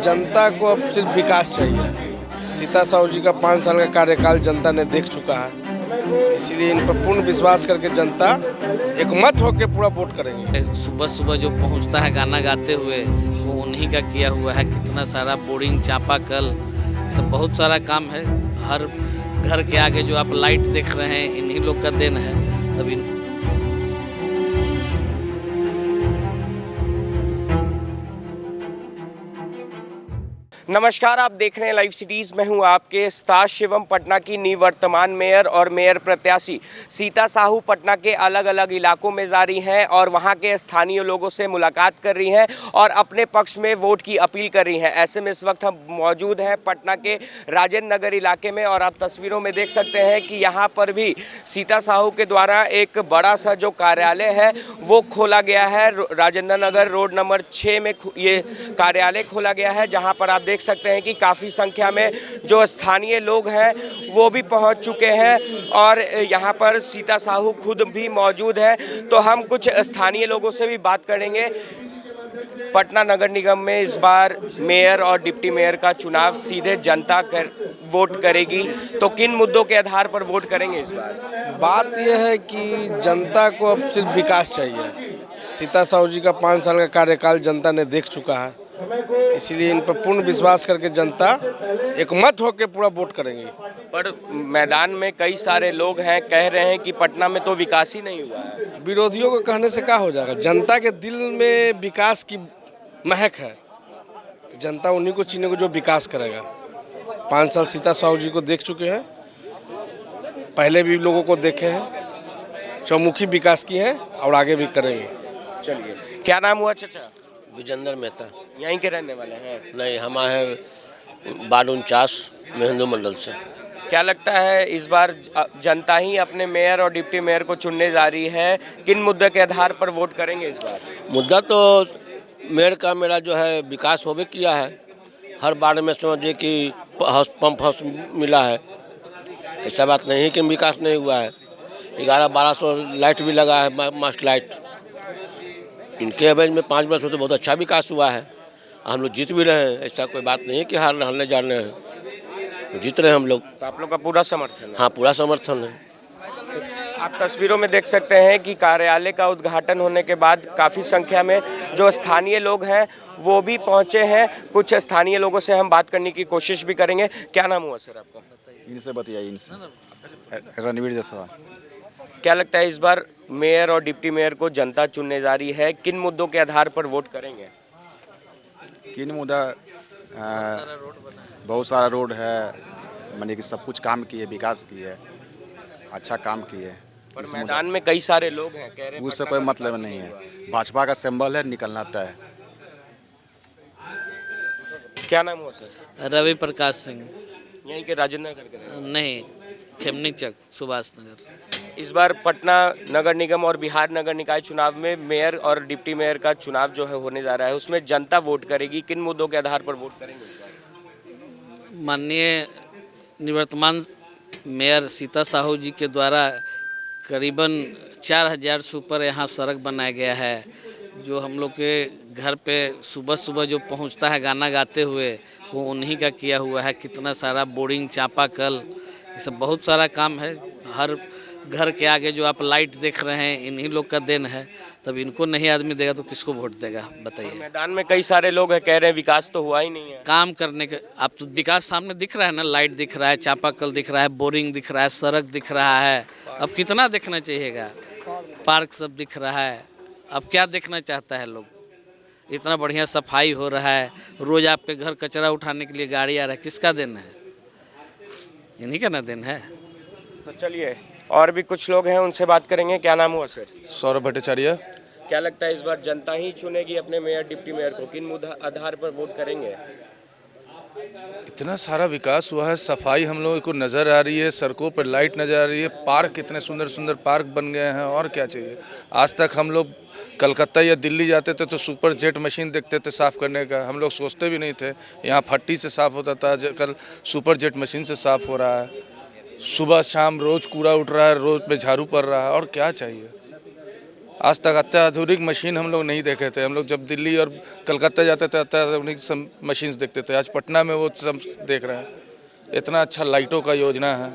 जनता को अब सिर्फ विकास चाहिए। सीता साहू जी का 5 साल का कार्यकाल जनता ने देख चुका है, इसीलिए इन पर पूर्ण विश्वास करके जनता एक मत होकर पूरा वोट करेंगे। सुबह सुबह जो पहुंचता है गाना गाते हुए, वो उन्हीं का किया हुआ है। कितना सारा बोरिंग, चापाकल, सब बहुत सारा काम है। हर घर के आगे जो आप लाइट देख रहे हैं, इन्हीं लोग का देन है। तभी नमस्कार, आप देख रहे हैं लाइव सिटीज़। मैं हूं आपके साथ शिवम। पटना की निवर्तमान मेयर और मेयर प्रत्याशी सीता साहू पटना के अलग अलग इलाकों में जा रही हैं और वहां के स्थानीय लोगों से मुलाकात कर रही हैं और अपने पक्ष में वोट की अपील कर रही हैं। ऐसे में इस वक्त हम मौजूद हैं पटना के राजेंद्र नगर इलाके में और आप तस्वीरों में देख सकते हैं कि यहाँ पर भी सीता साहू के द्वारा एक बड़ा सा जो कार्यालय है वो खोला गया है। राजेंद्र नगर रोड नंबर 6 में ये कार्यालय खोला गया है, जहाँ पर आप देख सकते हैं कि काफ़ी संख्या में जो स्थानीय लोग हैं वो भी पहुंच चुके हैं और यहां पर सीता साहू खुद भी मौजूद है। तो हम कुछ स्थानीय लोगों से भी बात करेंगे। पटना नगर निगम में इस बार मेयर और डिप्टी मेयर का चुनाव सीधे जनता वोट करेगी, तो किन मुद्दों के आधार पर वोट करेंगे इस बार? बात यह है कि जनता को अब सिर्फ विकास चाहिए। सीता साहू जी का 5 साल का कार्यकाल जनता ने देख चुका है, इसीलिए इन पर पूर्ण विश्वास करके जनता एक मत होकर पूरा वोट करेंगे। पर मैदान में कई सारे लोग हैं, कह रहे हैं कि पटना में तो विकास ही नहीं हुआ है। विरोधियों को कहने से क्या हो जाएगा? जनता के दिल में विकास की महक है, जनता उन्हीं को चुनेगा जो विकास करेगा। 5 साल सीता साहू जी को देख चुके हैं, पहले भी लोगों को देखे हैं, चौमुखी विकास की है और आगे भी करेंगे। चलिए, क्या नाम हुआ चाचा? विजेंद्र मेहता। यहीं के रहने वाले हैं? नहीं, हम आए 49 हिंदू मंडल से। क्या लगता है इस बार जनता ही अपने मेयर और डिप्टी मेयर को चुनने जा रही है? किन मुद्दे के आधार पर वोट करेंगे इस बार? मुद्दा तो मेयर का मेरा जो है विकास होबे किया है। हर बार में समझिए कि पंप हाउस मिला है, ऐसा बात नहीं है कि विकास नहीं हुआ है। 1100-1200 लाइट भी लगा है, मस्ट लाइट। इनके एवज में 5 वर्षों से बहुत अच्छा विकास हुआ है। हम लोग जीत भी रहे हैं, ऐसा कोई बात नहीं है कि हारने जा रहे हैं, जीत रहे हैं हम लोग। तो आप लोग का पूरा समर्थन है? हाँ, पूरा समर्थन है। आप तस्वीरों में देख सकते हैं कि कार्यालय का उद्घाटन होने के बाद काफ़ी संख्या में जो स्थानीय लोग हैं वो भी पहुंचे हैं। कुछ स्थानीय लोगों से हम बात करने की कोशिश भी करेंगे। क्या नाम हुआ सर आपका? इनसे बताइए। इनसे रणवीर जायसवाल। क्या लगता है इस बार मेयर और डिप्टी मेयर को जनता चुनने जा रही है? किन मुद्दों के आधार पर वोट करेंगे? किन मुद्दा? बहुत सारा रोड है, माने कि सब कुछ काम किए, विकास किए, अच्छा काम किए। पर मैदान में कई सारे लोग हैं, कह रहे हैं उससे कोई मतलब नहीं है। भाजपा का सिंबल है, निकलना तय। क्या नाम हुआ सर? रवि प्रकाश सिंह। यहीं के राजेंद्र नगर के? नहीं, खेमनी चक, सुभाष नगर। इस बार पटना नगर निगम और बिहार नगर निकाय चुनाव में मेयर और डिप्टी मेयर का चुनाव जो है होने जा रहा है, उसमें जनता वोट करेगी। किन मुद्दों के आधार पर वोट करेंगे? माननीय निवर्तमान मेयर सीता साहू जी के द्वारा करीबन 4000 से ऊपर यहाँ सड़क बनाया गया है। जो हम लोग के घर पे सुबह सुबह जो पहुँचता है गाना गाते हुए, वो उन्हीं का किया हुआ है। कितना सारा बोरिंग, चापाकल, ये सब बहुत सारा काम है। हर घर के आगे जो आप लाइट देख रहे हैं, इन्हीं लोग का देन है। तब इनको नहीं आदमी देगा तो किसको वोट देगा बताइए? मैदान में कई सारे लोग हैं, कह रहे हैं विकास तो हुआ ही नहीं है। काम करने के आप तो विकास सामने दिख रहा है ना, लाइट दिख रहा है, चापाकल दिख रहा है, बोरिंग दिख रहा है, सड़क दिख रहा है। अब कितना देखना चाहिएगा? पार्क सब दिख रहा है। अब क्या देखना चाहता है लोग? इतना बढ़िया सफाई हो रहा है, रोज़ आपके घर कचरा उठाने के लिए गाड़ी आ रहा है। किसका दिन है? इन्हीं का ना दिन है। तो चलिए, और भी कुछ लोग हैं, उनसे बात करेंगे। क्या नाम हुआ सर? सौरभ भट्टाचार्य। क्या लगता है इस बार जनता ही चुनेगी अपने मेयर डिप्टी मेयर को? किन आधार पर वोट करेंगे? इतना सारा विकास हुआ है, सफाई हम लोगों को नज़र आ रही है, सड़कों पर लाइट नज़र आ रही है, पार्क कितने सुंदर सुंदर पार्क बन गए हैं। और क्या चाहिए? आज तक हम लोग कलकत्ता या दिल्ली जाते थे तो सुपर जेट मशीन देखते थे साफ़ करने का, हम लोग सोचते भी नहीं थे। यहाँ फट्टी से साफ़ होता था, कल सुपर जेट मशीन से साफ़ हो रहा है। सुबह शाम रोज़ कूड़ा उठ रहा है, रोड पे झाड़ू पड़ रहा है। और क्या चाहिए? आज तक अत्याधुनिक मशीन हम लोग नहीं देखे थे। हम लोग जब दिल्ली और कलकत्ता जाते थे अत्याधुनिक मशीन्स देखते थे। आज पटना में वो सब देख रहे हैं। इतना अच्छा लाइटों का योजना है।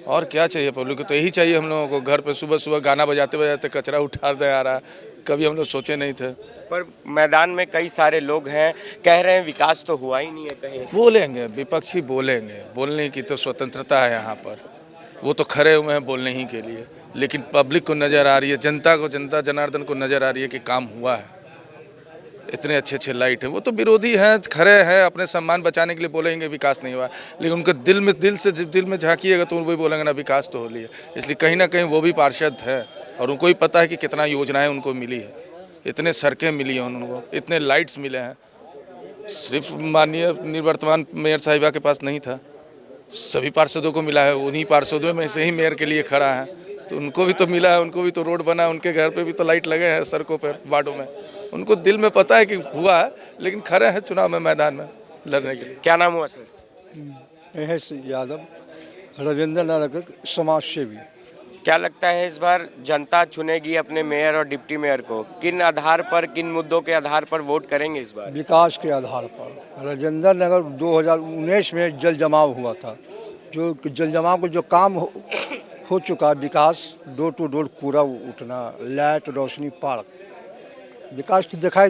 और क्या चाहिए पब्लिक को? तो यही चाहिए हम लोगों को। घर पे सुबह सुबह गाना बजाते बजाते कचरा उठा दे आ रहा है, कभी हम लोग सोचे नहीं थे। पर मैदान में कई सारे लोग हैं, कह रहे हैं विकास तो हुआ ही नहीं है कहीं। बोलेंगे, विपक्षी बोलेंगे, बोलने की तो स्वतंत्रता है यहाँ पर। वो तो खड़े हुए हैं बोलने ही के लिए, लेकिन पब्लिक को नज़र आ रही है, जनता को, जनता जनार्दन को नज़र आ रही है कि काम हुआ है। इतने अच्छे अच्छे लाइट हैं। वो तो विरोधी हैं, खड़े हैं, अपने सम्मान बचाने के लिए बोलेंगे विकास नहीं हुआ, लेकिन उनके दिल में झांकिएगा तो वही बोलेंगे ना विकास तो हो लिया। इसलिए कहीं ना कहीं वो भी पार्षद है और उनको ही पता है कि कितना योजनाएं उनको मिली है, इतने सड़कें मिली हैं उनको, इतने लाइट्स मिले हैं। सिर्फ माननीय निवर्तमान मेयर साहिबा के पास नहीं था, सभी पार्षदों को मिला है। उन्हीं पार्षदों में से ही मेयर के लिए खड़ा है, तो उनको भी तो मिला है, उनको भी तो रोड बना है, उनके घर पे भी तो लाइट लगे हैं, सड़कों पर, वार्डों में। उनको दिल में पता है कि हुआ है, लेकिन खड़े हैं चुनाव में मैदान में लड़ने के लिए। क्या नाम हुआ सर? महेश यादव, राजेंद्र नगर समाज सेवी। क्या लगता है इस बार जनता चुनेगी अपने मेयर और डिप्टी मेयर को? किन आधार पर, किन मुद्दों के आधार पर वोट करेंगे इस बार? विकास के आधार पर। राजेंद्र नगर 2019 में जल जमाव हुआ था, जो जल जमाव को जो काम हो चुका, विकास डोर टू डोर पूरा उठना, लाइट, रोशनी, पार्क, विकास तो दिखाई।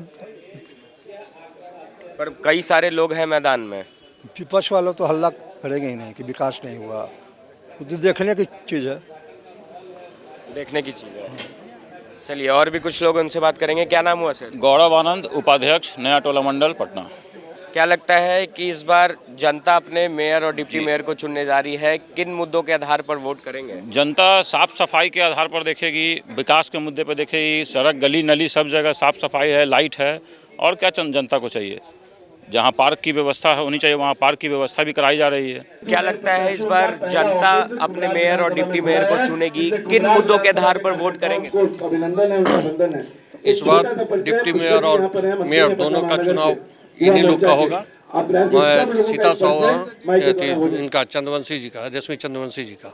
पर कई सारे लोग हैं मैदान में। विपक्ष वालों तो हल्ला करेंगे ही नहीं कि विकास नहीं हुआ। वो तो देखने की चीज़ है, देखने की चीज़ है। चलिए और भी कुछ लोग, उनसे बात करेंगे। क्या नाम हुआ सर? गौरव आनंद, उपाध्यक्ष, नया टोला मंडल, पटना। क्या लगता है कि इस बार जनता अपने मेयर और डिप्टी मेयर को चुनने जा रही है? किन मुद्दों के आधार पर वोट करेंगे? जनता साफ सफाई के आधार पर देखेगी, विकास के मुद्दे पर देखेगी। सड़क, गली नली सब जगह साफ सफाई है, लाइट है। और क्या जनता को चाहिए? जहां पार्क की व्यवस्था होनी चाहिए वहां पार्क की व्यवस्था भी कराई जा रही है। क्या लगता है इस बार जनता अपने मेयर और डिप्टी मेयर को चुनेगी? किन मुद्दों के आधार पर वोट करेंगे? इस बार डिप्टी मेयर और मेयर दोनों का चुनाव इन्हीं लोग का होगा। मैं सीता साहू और इनका चंद्रवंशी जी का, रश्मि चंद्रवंशी जी का,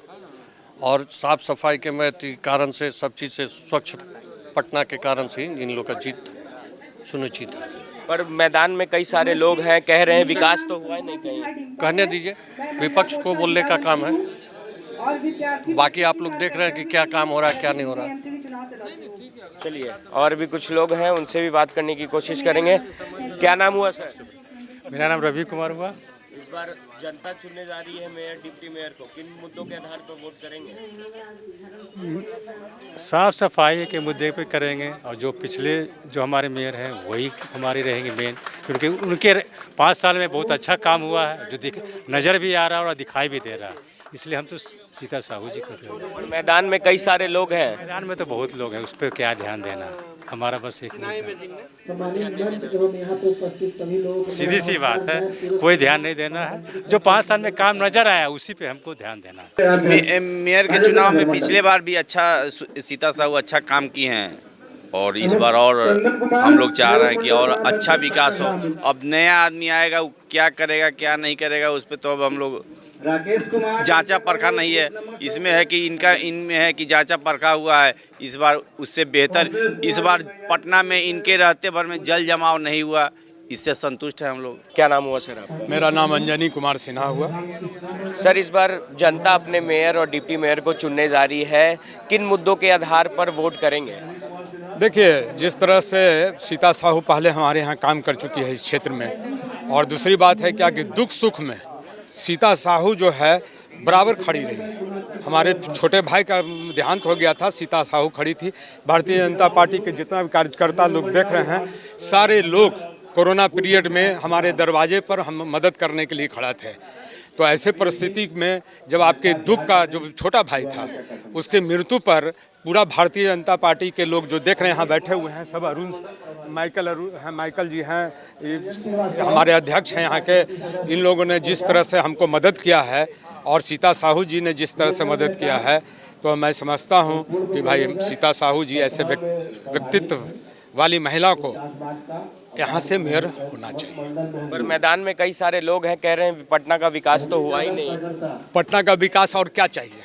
और साफ सफाई के मैं कारण से, सब चीज़ से स्वच्छ पटना के कारण से इन लोग का जीत सुनिश्चित है। पर मैदान में कई सारे लोग हैं, कह रहे हैं विकास तो हुआ ही नहीं कहीं। कहने दीजिए, विपक्ष को बोलने का काम है, बाकी आप लोग देख रहे हैं कि क्या काम हो रहा है क्या नहीं हो रहा है। चलिए और भी कुछ लोग हैं, उनसे भी बात करने की कोशिश करेंगे। क्या नाम हुआ सर? मेरा नाम रवि कुमार हुआ। इस बार जनता चुनने जा रही है मेयर डिप्टी मेयर को, किन मुद्दों के आधार पर वोट करेंगे? साफ सफाई के मुद्दे पे करेंगे, और जो पिछले जो हमारे मेयर हैं वही हमारी रहेंगे मेन, क्योंकि उनके 5 साल में बहुत अच्छा काम हुआ है, जो नज़र भी आ रहा है और दिखाई भी दे रहा है। इसलिए हम तो सीता साहू जी कर रहे हैं। और मैदान में कई सारे लोग हैं। मैदान में तो बहुत लोग हैं, उस पर क्या ध्यान देना, हमारा बस एक सीधी सी बात है, कोई ध्यान नहीं देना है। जो 5 साल में काम नजर आया उसी पे हमको ध्यान देना है। मेयर के चुनाव में पिछले बार भी अच्छा सीता साहू अच्छा काम किए हैं, और इस बार और हम लोग चाह रहे हैं कि और अच्छा विकास हो। अब नया आदमी आएगा, वो क्या करेगा क्या नहीं करेगा उस पर तो अब हम लोग जांचा परखा नहीं है। इसमें है कि इनमें है कि जांचा परखा हुआ है। इस बार उससे बेहतर, इस बार पटना में इनके रहते भर में जल जमाव नहीं हुआ, इससे संतुष्ट है हम लोग। क्या नाम हुआ सर आपका? मेरा नाम अंजनी कुमार सिन्हा हुआ। सर इस बार जनता अपने मेयर और डिप्टी मेयर को चुनने जा रही है, किन मुद्दों के आधार पर वोट करेंगे? देखिए, जिस तरह से सीता साहू पहले हमारे यहाँ काम कर चुकी है इस क्षेत्र में, और दूसरी बात है क्या कि दुख सुख में सीता साहू जो है बराबर खड़ी रही। हमारे छोटे भाई का देहांत हो गया था, सीता साहू खड़ी थी। भारतीय जनता पार्टी के जितना भी कार्यकर्ता लोग देख रहे हैं, सारे लोग कोरोना पीरियड में हमारे दरवाजे पर हम मदद करने के लिए खड़ा थे। तो ऐसे परिस्थिति में जब आपके दुख का जो छोटा भाई था उसके मृत्यु पर पूरा भारतीय जनता पार्टी के लोग जो देख रहे हैं, यहाँ बैठे हुए हैं सब, माइकल जी हैं, हमारे अध्यक्ष हैं यहाँ के, इन लोगों ने जिस तरह से हमको मदद किया है और सीता साहू जी ने जिस तरह से मदद किया है, तो मैं समझता हूँ कि भाई सीता साहू जी ऐसे व्यक्तित्व वाली महिला को यहाँ से मेयर होना चाहिए। पर मैदान में कई सारे लोग हैं, कह रहे हैं पटना का विकास तो हुआ ही नहीं। पटना का विकास और क्या चाहिए?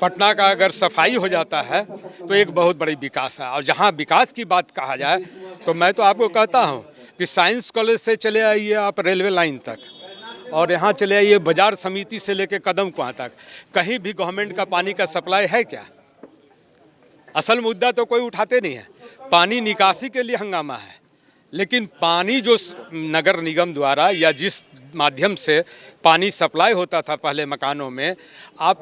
पटना का अगर सफाई हो जाता है तो एक बहुत बड़ी विकास है। और जहाँ विकास की बात कहा जाए तो मैं तो आपको कहता हूँ कि साइंस कॉलेज से चले आइए आप रेलवे लाइन तक, और यहाँ चले आइए बाजार समिति से लेकर कदम कुआं तक, कहीं भी गवर्नमेंट का पानी का सप्लाई है क्या? असल मुद्दा तो कोई उठाते नहीं है। पानी निकासी के लिए हंगामा है, लेकिन पानी जो नगर निगम द्वारा या जिस माध्यम से पानी सप्लाई होता था पहले मकानों में, आप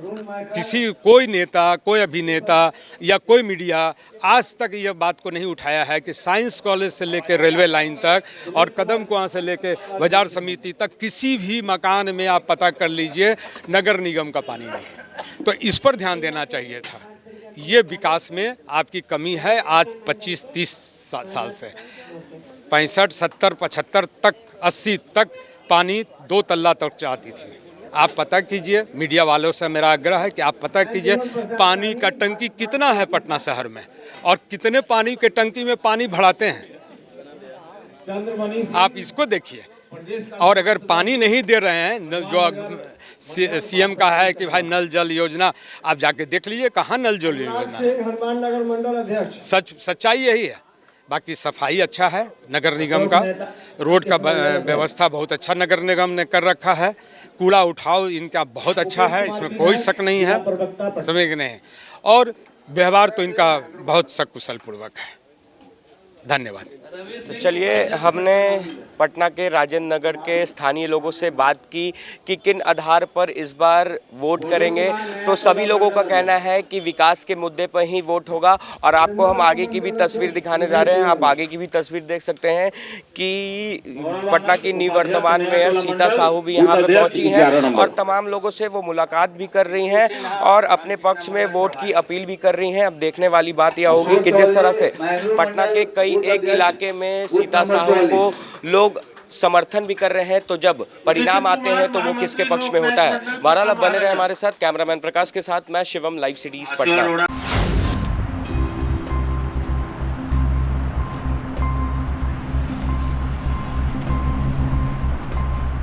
कोई नेता, कोई अभिनेता या कोई मीडिया आज तक यह बात को नहीं उठाया है कि साइंस कॉलेज से लेकर रेलवे लाइन तक और कदम कुआं से लेकर बाजार समिति तक किसी भी मकान में आप पता कर लीजिए नगर निगम का पानी नहीं है। तो इस पर ध्यान देना चाहिए था। ये विकास में आपकी कमी है। आज 25-30 साल से 65, 70, 75 तक 80 तक पानी 2 तल्ला तक जाती थी। आप पता कीजिए, मीडिया वालों से मेरा आग्रह है कि आप पता कीजिए पानी का टंकी कितना है पटना शहर में और कितने पानी के टंकी में पानी भराते हैं, आप इसको देखिए। और अगर पानी नहीं दे रहे हैं, जो सीएम का है कि भाई नल जल योजना, आप जाके देख लीजिए कहाँ नल जल योजना है। सच्चाई यही है। बाकी सफाई अच्छा है नगर निगम का, रोड का व्यवस्था बहुत अच्छा नगर निगम ने कर रखा है, कूड़ा उठाओ इनका बहुत अच्छा है, इसमें कोई शक नहीं है, समझ गए नहीं। और व्यवहार तो इनका बहुत सकुशल पूर्वक है। धन्यवाद। तो चलिए, हमने पटना के राजेंद्र नगर के स्थानीय लोगों से बात की कि किन आधार पर इस बार वोट करेंगे। तो सभी लोगों का कहना है कि विकास के मुद्दे पर ही वोट होगा। और आपको हम आगे की भी तस्वीर दिखाने जा रहे हैं। आप आगे की भी तस्वीर देख सकते हैं कि पटना की निवर्तमान मेयर सीता साहू भी यहाँ पे पहुँची हैं और तमाम लोगों से वो मुलाकात भी कर रही हैं और अपने पक्ष में वोट की अपील भी कर रही हैं। अब देखने वाली बात यह होगी कि जिस तरह से पटना के कई एक इलाके में सीता साहू को लोग समर्थन भी कर रहे हैं, तो जब परिणाम आते हैं तो वो किसके पक्ष में होता है। बहरहाल अब बने रहे हमारे साथ। कैमरामैन प्रकाश के साथ मैं शिवम, लाइव सिटीज पटना।